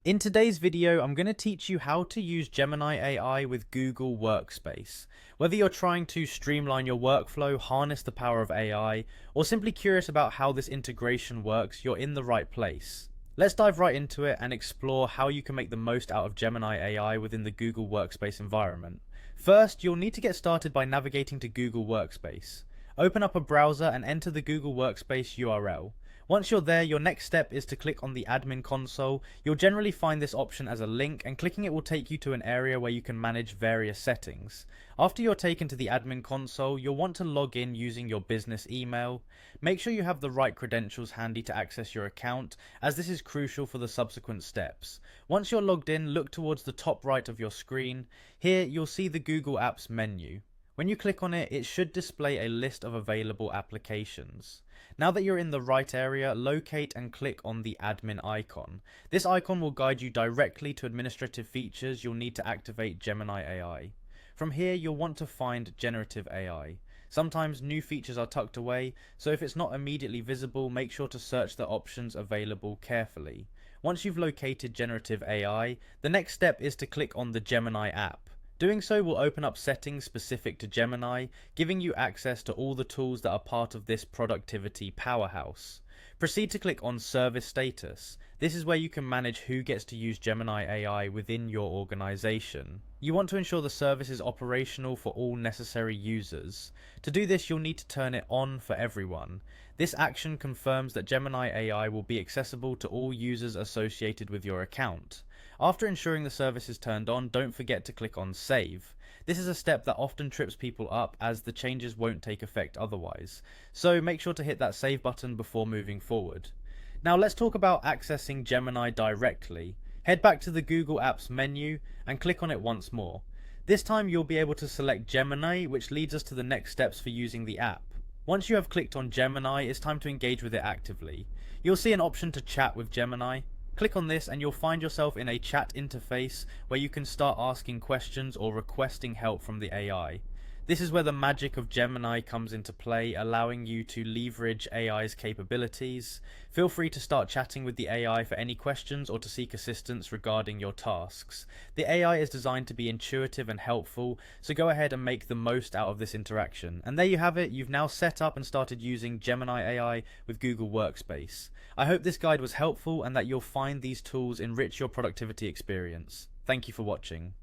In today's video, I'm going to teach you how to use Gemini AI with Google Workspace. Whether you're trying to streamline your workflow, harness the power of AI, or simply curious about how this integration works, you're in the right place. Let's dive right into it and explore how you can make the most out of Gemini AI within the Google Workspace environment. First, you'll need to get started by navigating to Google Workspace. Open up a browser and enter the Google Workspace URL. Once you're there, your next step is to click on the admin console. You'll generally find this option as a link, and clicking it will take you to an area where you can manage various settings. After you're taken to the admin console, you'll want to log in using your business email. Make sure you have the right credentials handy to access your account, as this is crucial for the subsequent steps. Once you're logged in, look towards the top right of your screen. Here, you'll see the Google Apps menu. When you click on it, it should display a list of available applications. Now that you're in the right area, locate and click on the admin icon. This icon will guide you directly to administrative features you'll need to activate Gemini AI. From here, you'll want to find generative AI. Sometimes new features are tucked away, so if it's not immediately visible, make sure to search the options available carefully. Once you've located generative AI, the next step is to click on the Gemini app. Doing so will open up settings specific to Gemini, giving you access to all the tools that are part of this productivity powerhouse. Proceed to click on Service Status. This is where you can manage who gets to use Gemini AI within your organization. You want to ensure the service is operational for all necessary users. To do this, you'll need to turn it on for everyone. This action confirms that Gemini AI will be accessible to all users associated with your account. After ensuring the service is turned on, don't forget to click on Save. This is a step that often trips people up as the changes won't take effect otherwise, so make sure to hit that Save button before moving forward. Now let's talk about accessing Gemini directly. Head back to the Google Apps menu and click on it once more. This time you'll be able to select Gemini, which leads us to the next steps for using the app. Once you have clicked on Gemini, it's time to engage with it actively. You'll see an option to chat with Gemini. Click on this and you'll find yourself in a chat interface where you can start asking questions or requesting help from the AI. This is where the magic of Gemini comes into play, allowing you to leverage AI's capabilities. Feel free to start chatting with the AI for any questions or to seek assistance regarding your tasks. The AI is designed to be intuitive and helpful, so go ahead and make the most out of this interaction. And there you have it, you've now set up and started using Gemini AI with Google Workspace. I hope this guide was helpful and that you'll find these tools enrich your productivity experience. Thank you for watching.